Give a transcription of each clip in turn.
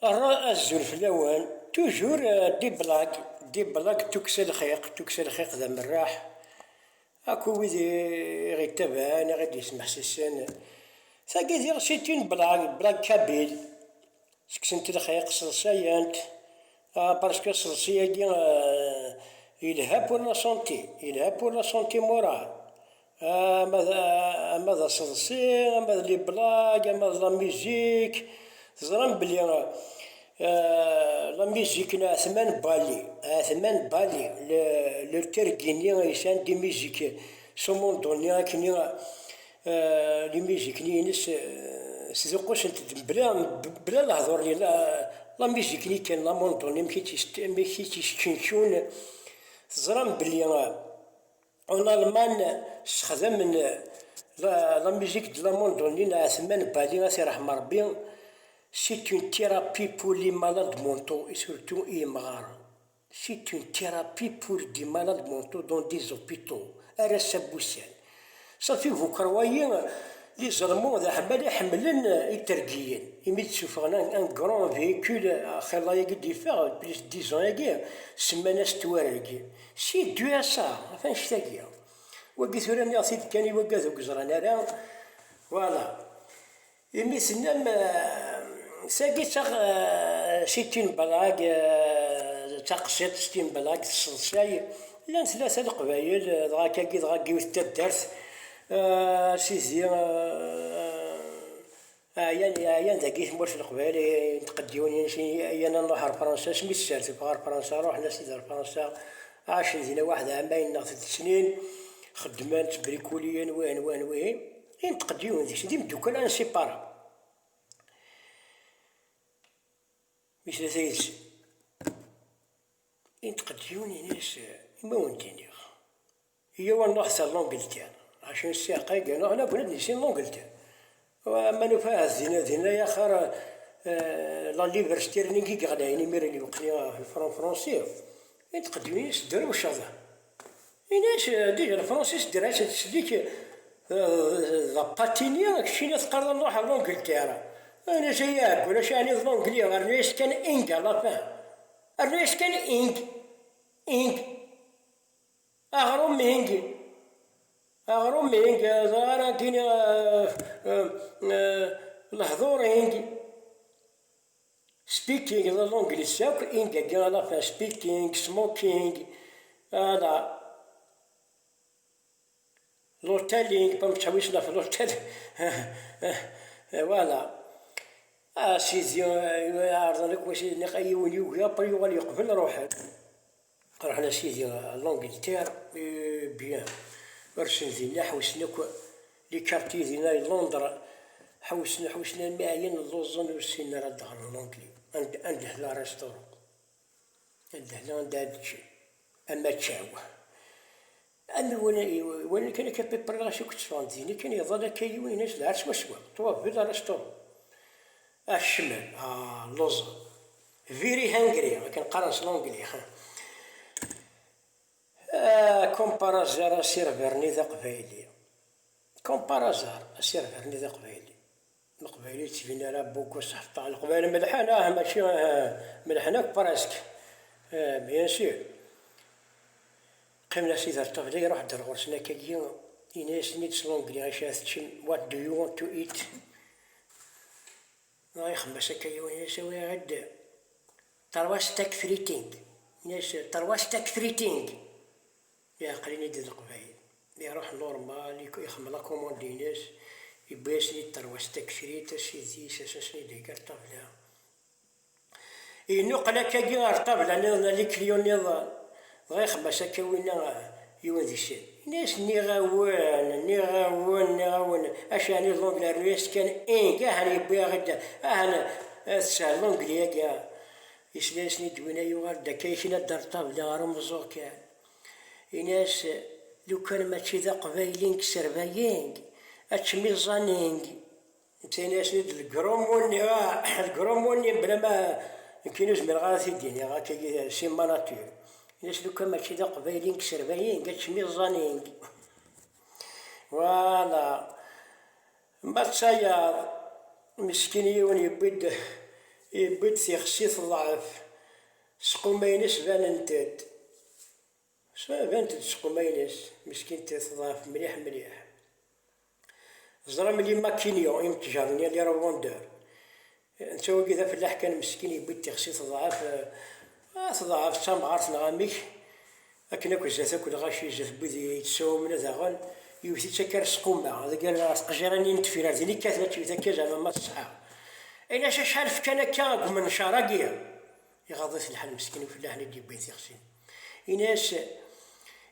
الزول في الأوان توجور دي بلاك توكسل خيق ذا مراح. اكو ويدي غي تابعان غادي يسمح سيسان ثاقي ديال شيتين بلاك كابيل سكسنت الخيق صلصايانت. باسكو الصلصية دي يلها بور لا سونتي مورال. ماذا صلصي ماذا لي بلاك ماذا لا ميوزيك تزرم بلي لا ميوزيك ثمان بالي لو تركيني يسان دي ميوزيك سومون دونيا كني لي ميوزيك نينس سيزوقوش انت بلا الهضور لي لا ميوزيك ني كان لا موندوني مكي تشكنشون تزرم بلي اون المان استخدم من لا ميوزيك دو لا موندوني ثمان بالي غاسي رحم ربي. C'est une thérapie pour les malades mentaux et surtout les malades. C'est une thérapie pour des malades mentaux dans des hôpitaux. أرسل بوسان. صافي vous croyez les Allemands ذا حمال يحملن الترقيين. يمد تشوف un grand véhicule آخر الله يقد يفعل بليس 10 ans يقي سمانا ستوارقي. C'est dû à ça. enfin شتاقي. وقيت وراني عصيت كان يوقع ذوك زرانا راه. voilà. يمثلنا ساقي تاغ شيتين بلاك تاقشيط شتين بلاك الصلصاي لان ثلاثة القبايل دغاكي وتدرت سيزي عيان ذاكي ثمور في القبايل تقديوني شي ايانا نروح لفرنسا سميت سالت بغار فرنسا روحنا سيدي لفرنسا عاش زينة واحد عامين 3 سنين خدمات بريكوليين وين تقديون ديك ديما دوكا انا سيبارا مش لثيس تقديوني ناس ما ونتيني هي ونروح سال لونجلتير عشان الساقي قالوا انا بغيت نسين لونجلتير وما نفاه الزنا يا خار لا ليبرستي راني غدايني ميري اللي وقني في الفرنسي تقديوني سدروا الشظا ناس ديجا الفرنسي سدرات تسديك باتينيا كشينا تقرر نروح لونجلتيرا انا جاياك ولا شاني لونجلي الرئيس كان انجا لافان الرئيس كان انج اغروم مينج زغارا كينا الهضور انج سبيكينغ لونجلي ساك انجا كان لافان سبيكينغ سموكينغ هذا لوتيلينغ بمشاويشنا في لوتيل فوالا سيدي عرضناك واش نقيون يوغا بريوغال يقبل روحك رحنا سيدي لونجلتير بيان رسل دينا حوسنا لي كارتي دينا لندن حوسنا معين لوزون ورسينا راه دخل لونجلي عنده لا ريستورون عنده لا دادشي اما تشاوه انا وانا كان كبيبرغاشي كنت فانديني كان يظل كيوين ناس العرس وسوا طواف بلا ريستورون الشمال لوز فيري هانغري كان قرص لونجلي كومبارازار سيرفرني ذا قبايلي كومبارازار سيرفرني ذا قبايلي القبايلي تبينا راه بوكو صحطة القبايل ملحانة ماشي ملحانة براسك بيان سور قمنا سيدي الطفل يروح در غرسنا كيجي يناس نيت لونجلي عشاث وات دو يو وانت تو ايت يخمس هكا يسوي غدا ترواشتك فريتينغ ناس ترواشتك فريتينغ يا قليني ديال القبايل يروح نورمال يخمم لا كوموندي ناس يباسني ترواشتك فريت سيدي ساسني ديك الطابلة ينقل هكا كي الطابلة انا لي كليون نظام غيخمس هكا وين يوان الشيء ناس نيغاون اشاني لونجلي الرئيس كان كاع يبيع غدا انا تسال لونجلي كاع يسلاسني دوينا يوغال دا كايشنا دار طابله رمزو كاع ناس لو كان ماشي ذا قبايلين كسربايين اتشميزانينغ انت ناس الكروموني بلا ما يمكنوش من غاثي ديني غاكي سيما ناتور ناس لو كان ماشي ذا قبايلين كسربايين كتشميزانينغ فوالا ما تصايا مسكين يبيد يبد تيخشي تضعف سقومينس باننتد بانت سقومينس مسكين تضعف مليح مليح. زرا ملي ماكينيو يمتجرني اللي راه وندر نتاو كذا فلاح كان مسكين يبد تيخشي تضعف تضعف تمغارت نغاميك لكن اكو جات اكو غاشي جات بودي يتساوى من داغن يوثي تاكر سقومة هذا قال تقجراني نتفير زيني كاتبه تشوف ذاك زعما ما تصحى اين شحال كان كاك من شراقيه يغضي الحال مسكين وفلاح اللي بيت يخسين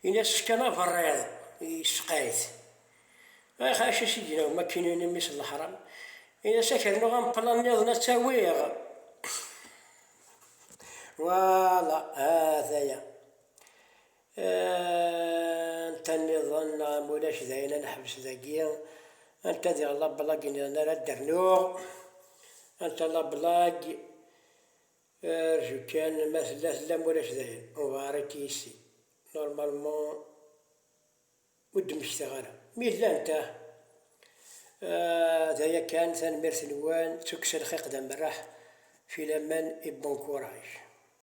إناس كان فريض يسقايت ما خاش سيدنا وما كاينين ميس الحرام إناس كانوا غنبلانيض نتاويغ فوالا هذايا. انت النظام مولاش داينا نحبس ذاكيا انت دي الله بلاك انا لا درنوغ انت الله بلاك رجو كان مثلا لا مولاش داين وبارك يسي نورمالمون ود مشتغله ميلا انت ذايا كان ثان ميرث نوان تكسر خيق دم الراح في لمن بون كوراج.